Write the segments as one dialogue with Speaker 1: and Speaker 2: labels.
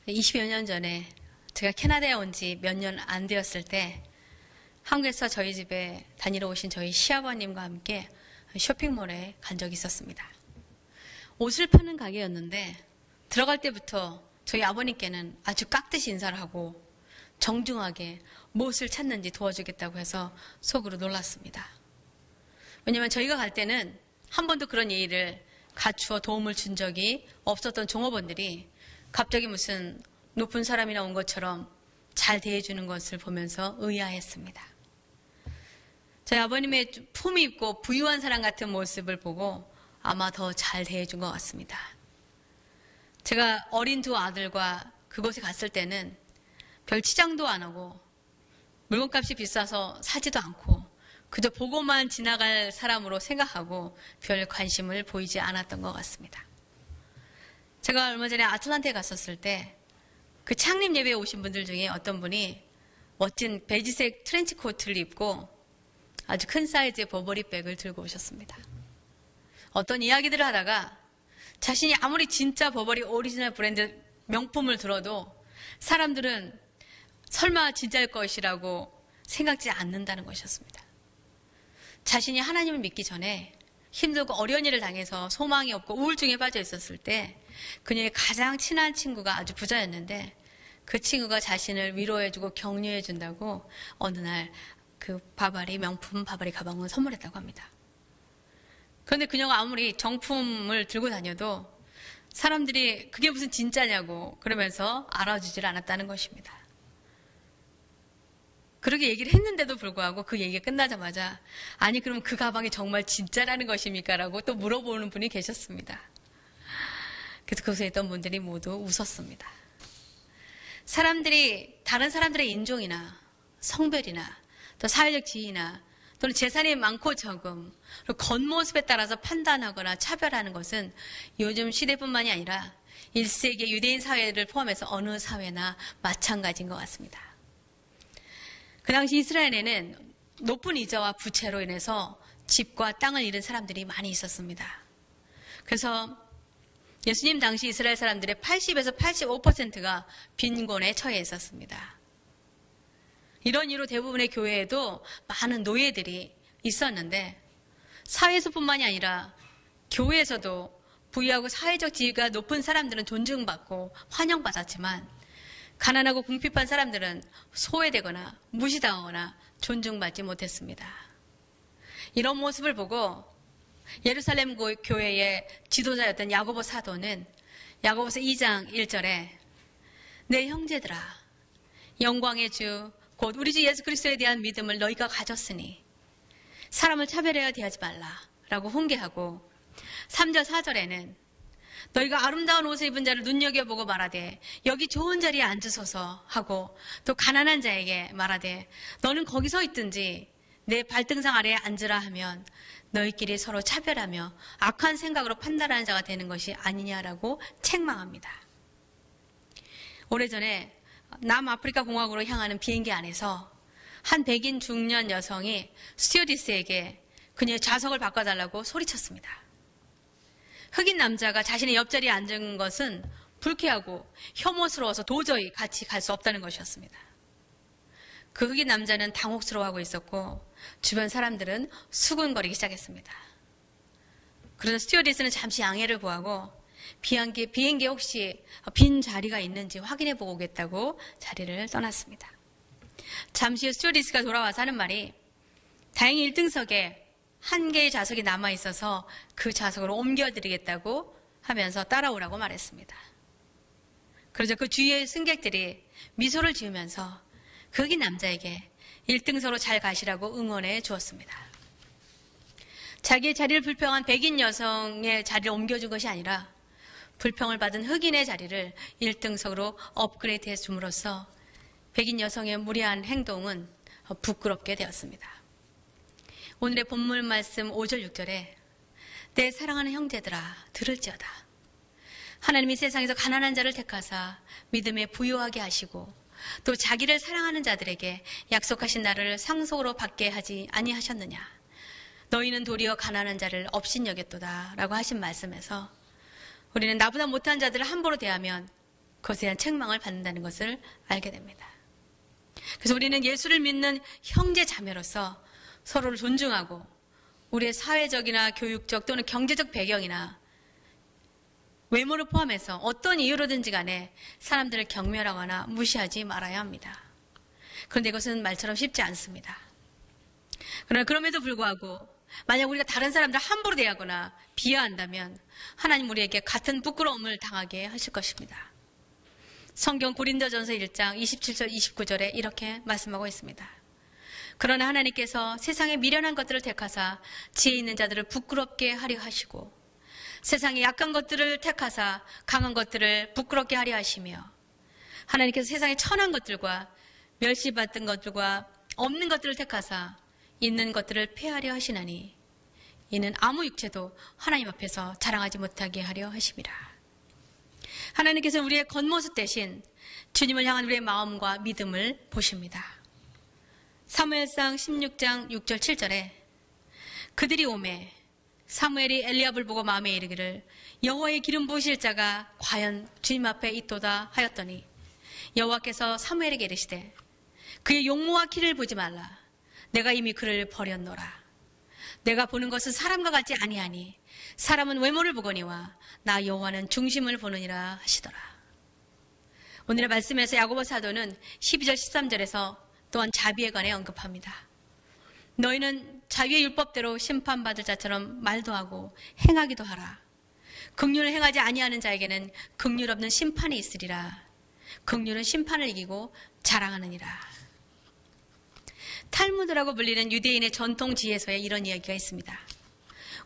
Speaker 1: 20여 년 전에 제가 캐나다에 온 지 몇 년 안 되었을 때 한국에서 저희 집에 다니러 오신 저희 시아버님과 함께 쇼핑몰에 간 적이 있었습니다. 옷을 파는 가게였는데 들어갈 때부터 저희 아버님께는 아주 깍듯이 인사를 하고 정중하게 무엇을 찾는지 도와주겠다고 해서 속으로 놀랐습니다. 왜냐하면 저희가 갈 때는 한 번도 그런 예의를 갖추어 도움을 준 적이 없었던 종업원들이 갑자기 무슨 높은 사람이나 온 것처럼 잘 대해주는 것을 보면서 의아했습니다. 저희 아버님의 품위 있고 부유한 사람 같은 모습을 보고 아마 더 잘 대해준 것 같습니다. 제가 어린 두 아들과 그곳에 갔을 때는 별 치장도 안 하고 물건값이 비싸서 사지도 않고 그저 보고만 지나갈 사람으로 생각하고 별 관심을 보이지 않았던 것 같습니다. 제가 얼마 전에 아틀란타에 갔었을 때 그 창립 예배에 오신 분들 중에 어떤 분이 멋진 베지색 트렌치 코트를 입고 아주 큰 사이즈의 버버리백을 들고 오셨습니다. 어떤 이야기들을 하다가 자신이 아무리 진짜 버버리 오리지널 브랜드 명품을 들어도 사람들은 설마 진짜일 것이라고 생각지 않는다는 것이었습니다. 자신이 하나님을 믿기 전에 힘들고 어려운 일을 당해서 소망이 없고 우울증에 빠져 있었을 때 그녀의 가장 친한 친구가 아주 부자였는데 그 친구가 자신을 위로해주고 격려해준다고 어느 날 그 명품 바바리 가방을 선물했다고 합니다. 그런데 그녀가 아무리 정품을 들고 다녀도 사람들이 그게 무슨 진짜냐고 그러면서 알아주질 않았다는 것입니다. 그렇게 얘기를 했는데도 불구하고 그 얘기가 끝나자마자 아니 그럼 그 가방이 정말 진짜라는 것입니까? 라고 또 물어보는 분이 계셨습니다. 그래서 그곳에 있던 분들이 모두 웃었습니다. 사람들이 다른 사람들의 인종이나 성별이나 또 사회적 지위나 또는 재산이 많고 적음 그리고 겉모습에 따라서 판단하거나 차별하는 것은 요즘 시대뿐만이 아니라 1세기 유대인 사회를 포함해서 어느 사회나 마찬가지인 것 같습니다. 그 당시 이스라엘에는 높은 이자와 부채로 인해서 집과 땅을 잃은 사람들이 많이 있었습니다. 그래서 예수님 당시 이스라엘 사람들의 80에서 85%가 빈곤에 처해 있었습니다. 이런 이유로 대부분의 교회에도 많은 노예들이 있었는데 사회에서뿐만이 아니라 교회에서도 부유하고 사회적 지위가 높은 사람들은 존중받고 환영받았지만 가난하고 궁핍한 사람들은 소외되거나 무시당하거나 존중받지 못했습니다. 이런 모습을 보고 예루살렘 교회의 지도자였던 야고보 사도는 야고보서 2장 1절에 내 형제들아 영광의 주 곧 우리 주 예수 그리스도에 대한 믿음을 너희가 가졌으니 사람을 차별하여 대하지 말라 라고 훈계하고 3절 4절에는 너희가 아름다운 옷을 입은 자를 눈여겨보고 말하되 여기 좋은 자리에 앉으소서 하고 또 가난한 자에게 말하되 너는 거기 서 있든지 내 발등상 아래에 앉으라 하면 너희끼리 서로 차별하며 악한 생각으로 판단하는 자가 되는 것이 아니냐라고 책망합니다. 오래전에 남아프리카 공화국으로 향하는 비행기 안에서 한 백인 중년 여성이 스튜어디스에게 그녀의 좌석을 바꿔달라고 소리쳤습니다. 흑인 남자가 자신의 옆자리에 앉은 것은 불쾌하고 혐오스러워서 도저히 같이 갈 수 없다는 것이었습니다. 그 흑인 남자는 당혹스러워하고 있었고 주변 사람들은 수군거리기 시작했습니다. 그래서 스튜어디스는 잠시 양해를 구하고 비행기에 혹시 빈 자리가 있는지 확인해보고 오겠다고 자리를 떠났습니다. 잠시 후 스튜어디스가 돌아와서 하는 말이 다행히 1등석에 한 개의 좌석이 남아있어서 그 좌석으로 옮겨드리겠다고 하면서 따라오라고 말했습니다. 그러자 그 주위의 승객들이 미소를 지으면서 그 흑인 남자에게 1등석으로 잘 가시라고 응원해 주었습니다. 자기의 자리를 불평한 백인 여성의 자리를 옮겨준 것이 아니라 불평을 받은 흑인의 자리를 1등석으로 업그레이드해 줌으로써 백인 여성의 무례한 행동은 부끄럽게 되었습니다. 오늘의 본문 말씀 5절 6절에 내 사랑하는 형제들아 들을지어다. 하나님이 세상에서 가난한 자를 택하사 믿음에 부유하게 하시고 또 자기를 사랑하는 자들에게 약속하신 나라를 상속으로 받게 하지 아니하셨느냐. 너희는 도리어 가난한 자를 업신여겼도다 라고 하신 말씀에서 우리는 나보다 못한 자들을 함부로 대하면 그것에 대한 책망을 받는다는 것을 알게 됩니다. 그래서 우리는 예수를 믿는 형제 자매로서 서로를 존중하고 우리의 사회적이나 교육적 또는 경제적 배경이나 외모를 포함해서 어떤 이유로든지 간에 사람들을 경멸하거나 무시하지 말아야 합니다. 그런데 이것은 말처럼 쉽지 않습니다. 그러나 그럼에도 불구하고 만약 우리가 다른 사람들을 함부로 대하거나 비하한다면 하나님 우리에게 같은 부끄러움을 당하게 하실 것입니다. 성경 고린도전서 1장 27절 29절에 이렇게 말씀하고 있습니다. 그러나 하나님께서 세상의 미련한 것들을 택하사 지혜 있는 자들을 부끄럽게 하려 하시고 세상의 약한 것들을 택하사 강한 것들을 부끄럽게 하려 하시며 하나님께서 세상의 천한 것들과 멸시받은 것들과 없는 것들을 택하사 있는 것들을 폐하려 하시나니 이는 아무 육체도 하나님 앞에서 자랑하지 못하게 하려 하심이라. 하나님께서는 우리의 겉모습 대신 주님을 향한 우리의 마음과 믿음을 보십니다. 사무엘상 16장 6절 7절에 그들이 오매 사무엘이 엘리압을 보고 마음에 이르기를 여호와의 기름 부으실 자가 과연 주님 앞에 있도다 하였더니 여호와께서 사무엘에게 이르시되 그의 용모와 키를 보지 말라. 내가 이미 그를 버렸노라. 내가 보는 것은 사람과 같지 아니하니 사람은 외모를 보거니와 나 여호와는 중심을 보느니라 하시더라. 오늘의 말씀에서 야고보 사도는 12절 13절에서 또한 자비에 관해 언급합니다. 너희는 자유의 율법대로 심판받을 자처럼 말도 하고 행하기도 하라. 긍휼을 행하지 아니하는 자에게는 긍휼 없는 심판이 있으리라. 긍휼은 심판을 이기고 자랑하느니라. 탈무드라고 불리는 유대인의 전통 지혜서에 이런 이야기가 있습니다.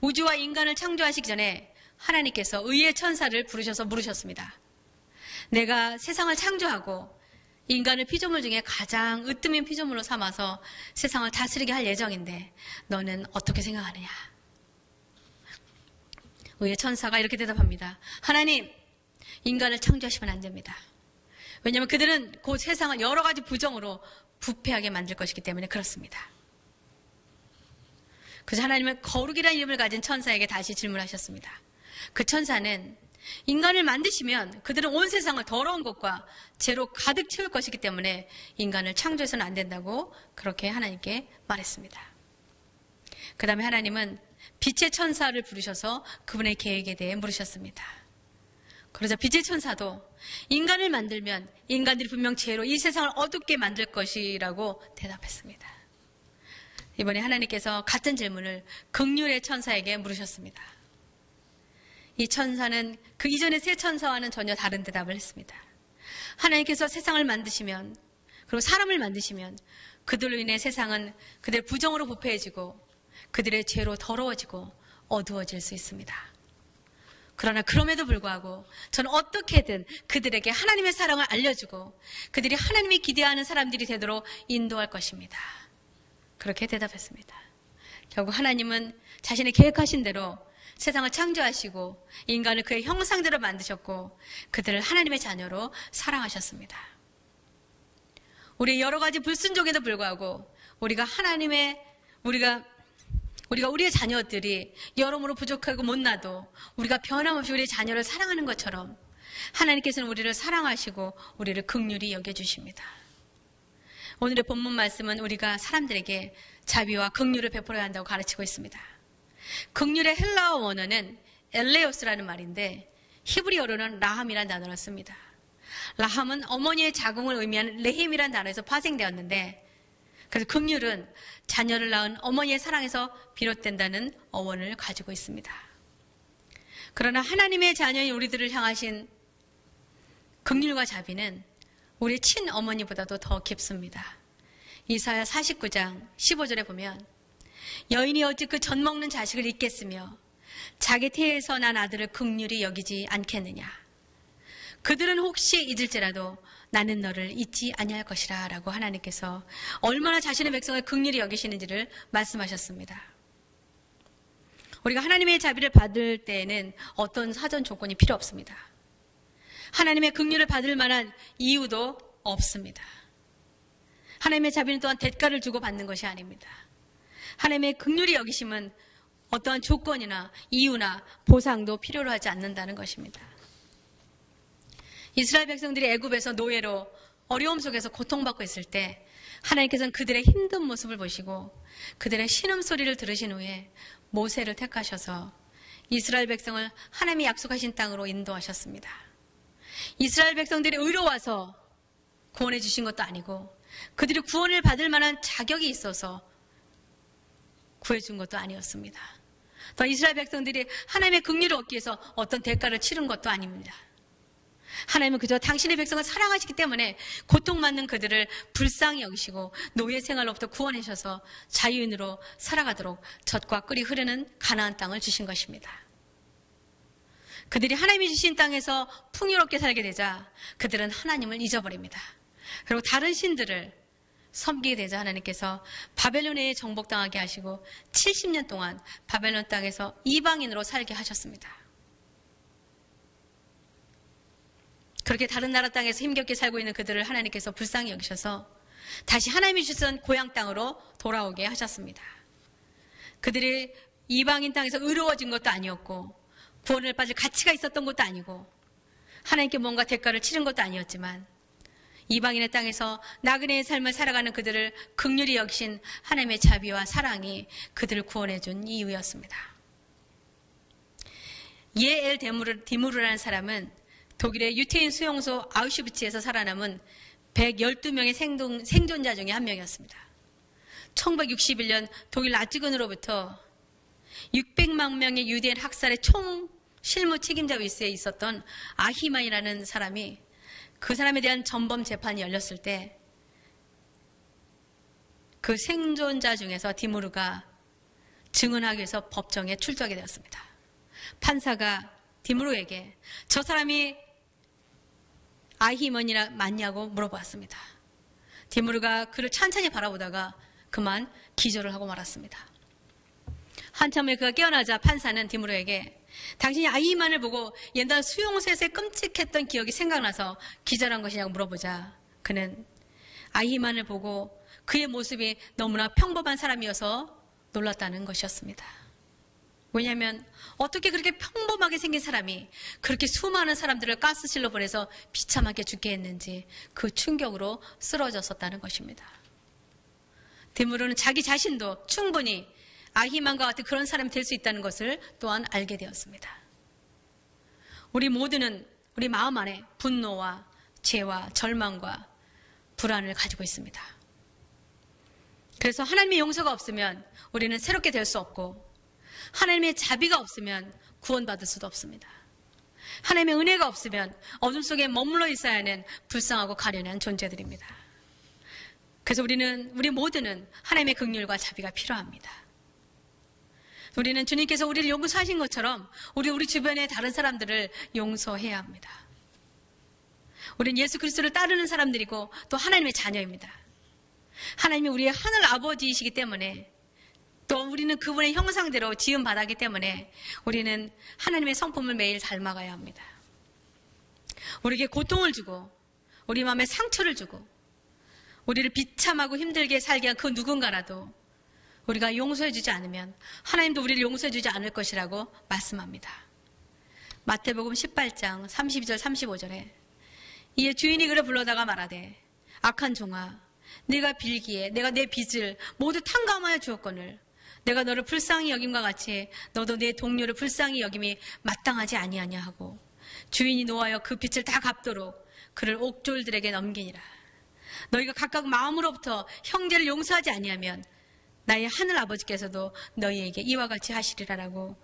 Speaker 1: 우주와 인간을 창조하시기 전에 하나님께서 의의 천사를 부르셔서 물으셨습니다. 내가 세상을 창조하고 인간을 피조물 중에 가장 으뜸인 피조물로 삼아서 세상을 다스리게 할 예정인데 너는 어떻게 생각하느냐? 의의 천사가 이렇게 대답합니다. 하나님, 인간을 창조하시면 안 됩니다. 왜냐하면 그들은 곧 세상을 여러 가지 부정으로 부패하게 만들 것이기 때문에 그렇습니다. 그래서 하나님은 거룩이라는 이름을 가진 천사에게 다시 질문하셨습니다. 그 천사는 인간을 만드시면 그들은 온 세상을 더러운 것과 죄로 가득 채울 것이기 때문에 인간을 창조해서는 안 된다고 그렇게 하나님께 말했습니다. 그 다음에 하나님은 빛의 천사를 부르셔서 그분의 계획에 대해 물으셨습니다. 그러자 빛의 천사도 인간을 만들면 인간들이 분명 죄로 이 세상을 어둡게 만들 것이라고 대답했습니다. 이번에 하나님께서 같은 질문을 긍휼의 천사에게 물으셨습니다. 이 천사는 그 이전의 세 천사와는 전혀 다른 대답을 했습니다. 하나님께서 세상을 만드시면 그리고 사람을 만드시면 그들로 인해 세상은 그들의 부정으로 부패해지고 그들의 죄로 더러워지고 어두워질 수 있습니다. 그러나 그럼에도 불구하고 저는 어떻게든 그들에게 하나님의 사랑을 알려주고 그들이 하나님이 기대하는 사람들이 되도록 인도할 것입니다. 그렇게 대답했습니다. 결국 하나님은 자신의 계획하신 대로 세상을 창조하시고 인간을 그의 형상대로 만드셨고 그들을 하나님의 자녀로 사랑하셨습니다. 우리의 여러 가지 불순종에도 불구하고 우리가 우리의 자녀들이 여러모로 부족하고 못나도 우리가 변함없이 우리의 자녀를 사랑하는 것처럼 하나님께서는 우리를 사랑하시고 우리를 긍휼히 여겨주십니다. 오늘의 본문 말씀은 우리가 사람들에게 자비와 긍휼을 베풀어야 한다고 가르치고 있습니다. 긍휼의 헬라어 원어는 엘레오스라는 말인데 히브리어로는 라함이라는 단어를 씁니다. 라함은 어머니의 자궁을 의미하는 레힘이라는 단어에서 파생되었는데 그래서 긍휼은 자녀를 낳은 어머니의 사랑에서 비롯된다는 어원을 가지고 있습니다. 그러나 하나님의 자녀인 우리들을 향하신 긍휼과 자비는 우리 친어머니보다도 더 깊습니다. 이사야 49장 15절에 보면 여인이 어찌 그 젖 먹는 자식을 잊겠으며 자기 태에서 난 아들을 긍휼히 여기지 않겠느냐. 그들은 혹시 잊을지라도 나는 너를 잊지 아니할 것이라 라고 하나님께서 얼마나 자신의 백성을 긍휼히 여기시는지를 말씀하셨습니다. 우리가 하나님의 자비를 받을 때에는 어떤 사전 조건이 필요 없습니다. 하나님의 긍휼을 받을 만한 이유도 없습니다. 하나님의 자비는 또한 대가를 주고 받는 것이 아닙니다. 하나님의 긍휼히 여기심은 어떠한 조건이나 이유나 보상도 필요로 하지 않는다는 것입니다. 이스라엘 백성들이 애굽에서 노예로 어려움 속에서 고통받고 있을 때 하나님께서는 그들의 힘든 모습을 보시고 그들의 신음소리를 들으신 후에 모세를 택하셔서 이스라엘 백성을 하나님이 약속하신 땅으로 인도하셨습니다. 이스라엘 백성들이 의로워서 구원해 주신 것도 아니고 그들이 구원을 받을 만한 자격이 있어서 구해준 것도 아니었습니다. 또 이스라엘 백성들이 하나님의 긍휼을 얻기 위해서 어떤 대가를 치른 것도 아닙니다. 하나님은 그저 당신의 백성을 사랑하시기 때문에 고통받는 그들을 불쌍히 여기시고 노예 생활로부터 구원하셔서 자유인으로 살아가도록 젖과 꿀이 흐르는 가나안 땅을 주신 것입니다. 그들이 하나님이 주신 땅에서 풍요롭게 살게 되자 그들은 하나님을 잊어버립니다. 그리고 다른 신들을 섬기게 되자 하나님께서 바벨론에 정복당하게 하시고 70년 동안 바벨론 땅에서 이방인으로 살게 하셨습니다. 그렇게 다른 나라 땅에서 힘겹게 살고 있는 그들을 하나님께서 불쌍히 여기셔서 다시 하나님이 주신 고향 땅으로 돌아오게 하셨습니다. 그들이 이방인 땅에서 의로워진 것도 아니었고 구원을 받을 가치가 있었던 것도 아니고 하나님께 뭔가 대가를 치른 것도 아니었지만 이방인의 땅에서 나그네의 삶을 살아가는 그들을 긍휼히 여기신 하나님의 자비와 사랑이 그들을 구원해 준 이유였습니다. 예엘 디무르라는 사람은 독일의 유태인 수용소 아우슈비츠에서 살아남은 112명의 생존자 중에 한 명이었습니다. 1961년 독일 나치군으로부터 600만 명의 유대인 학살의 총 실무 책임자 위치에 있었던 아히만이라는 사람이 그 사람에 대한 전범 재판이 열렸을 때 그 생존자 중에서 디무르가 증언하기 위해서 법정에 출두하게 되었습니다. 판사가 디무르에게 저 사람이 아히먼이라 맞냐고 물어보았습니다. 디무르가 그를 찬찬히 바라보다가 그만 기절을 하고 말았습니다. 한참 후에 그가 깨어나자 판사는 디무르에게 당신이 아히만을 보고 옛날 수용소에서 끔찍했던 기억이 생각나서 기절한 것이냐고 물어보자 그는 아히만을 보고 그의 모습이 너무나 평범한 사람이어서 놀랐다는 것이었습니다. 왜냐하면 어떻게 그렇게 평범하게 생긴 사람이 그렇게 수많은 사람들을 가스실로 보내서 비참하게 죽게 했는지 그 충격으로 쓰러졌었다는 것입니다. 디무르는 자기 자신도 충분히 아히만과 같은 그런 사람이 될 수 있다는 것을 또한 알게 되었습니다. 우리 모두는 우리 마음 안에 분노와 죄와 절망과 불안을 가지고 있습니다. 그래서 하나님의 용서가 없으면 우리는 새롭게 될 수 없고 하나님의 자비가 없으면 구원받을 수도 없습니다. 하나님의 은혜가 없으면 어둠 속에 머물러 있어야 하는 불쌍하고 가련한 존재들입니다. 그래서 우리 모두는 하나님의 긍휼과 자비가 필요합니다. 우리는 주님께서 우리를 용서하신 것처럼 우리 주변의 다른 사람들을 용서해야 합니다. 우리는 예수 그리스도를 따르는 사람들이고 또 하나님의 자녀입니다. 하나님이 우리의 하늘 아버지이시기 때문에 또 우리는 그분의 형상대로 지음받았기 때문에 우리는 하나님의 성품을 매일 닮아가야 합니다. 우리에게 고통을 주고 우리 마음에 상처를 주고 우리를 비참하고 힘들게 살게 한 그 누군가라도 우리가 용서해주지 않으면 하나님도 우리를 용서해주지 않을 것이라고 말씀합니다. 마태복음 18장 32절 35절에 이에 주인이 그를 불러다가 말하되 악한 종아 네가 빌기에 내가 내 빚을 모두 탕감하여 주었거늘 내가 너를 불쌍히 여김과 같이 너도 내 동료를 불쌍히 여김이 마땅하지 아니하냐 하고 주인이 노하여 그 빚을 다 갚도록 그를 옥졸들에게 넘기니라. 너희가 각각 마음으로부터 형제를 용서하지 아니하면 나의 하늘 아버지께서도 너희에게 이와 같이 하시리라라고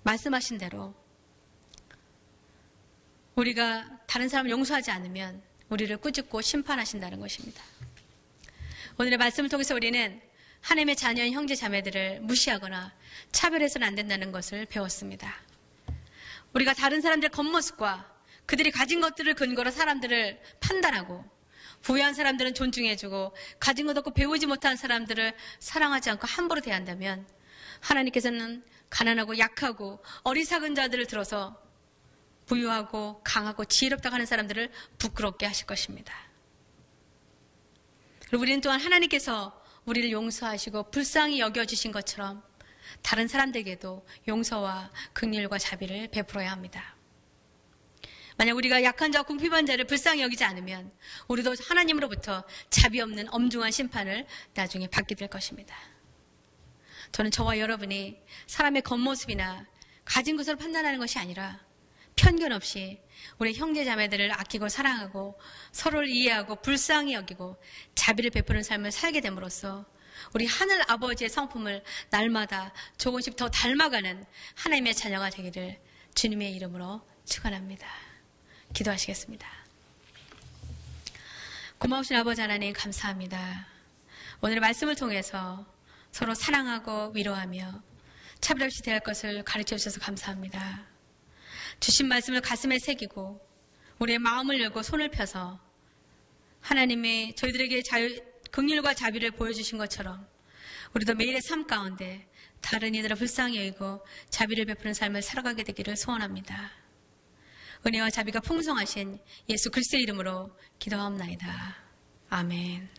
Speaker 1: 말씀하신 대로 우리가 다른 사람을 용서하지 않으면 우리를 꾸짖고 심판하신다는 것입니다. 오늘의 말씀을 통해서 우리는 하나님의 자녀인 형제 자매들을 무시하거나 차별해서는 안 된다는 것을 배웠습니다. 우리가 다른 사람들의 겉모습과 그들이 가진 것들을 근거로 사람들을 판단하고 부유한 사람들은 존중해주고 가진 것 없고 배우지 못한 사람들을 사랑하지 않고 함부로 대한다면 하나님께서는 가난하고 약하고 어리석은 자들을 들어서 부유하고 강하고 지혜롭다고 하는 사람들을 부끄럽게 하실 것입니다. 그리고 우리는 또한 하나님께서 우리를 용서하시고 불쌍히 여겨주신 것처럼 다른 사람들에게도 용서와 긍휼과 자비를 베풀어야 합니다. 만약 우리가 약한 자와 궁핍한 자를 불쌍히 여기지 않으면 우리도 하나님으로부터 자비 없는 엄중한 심판을 나중에 받게 될 것입니다. 저는 저와 여러분이 사람의 겉모습이나 가진 것으로 판단하는 것이 아니라 편견 없이 우리 형제 자매들을 아끼고 사랑하고 서로를 이해하고 불쌍히 여기고 자비를 베푸는 삶을 살게 됨으로써 우리 하늘 아버지의 성품을 날마다 조금씩 더 닮아가는 하나님의 자녀가 되기를 주님의 이름으로 축원합니다. 기도하시겠습니다. 고마우신 아버지 하나님 감사합니다. 오늘의 말씀을 통해서 서로 사랑하고 위로하며 차별 없이 대할 것을 가르쳐 주셔서 감사합니다. 주신 말씀을 가슴에 새기고 우리의 마음을 열고 손을 펴서 하나님이 저희들에게 긍휼과 자비를 보여주신 것처럼 우리도 매일의 삶 가운데 다른 이들을 불쌍히 여기고 자비를 베푸는 삶을 살아가게 되기를 소원합니다. 은혜와 자비가 풍성하신 예수 그리스도의 이름으로 기도하옵나이다. 아멘.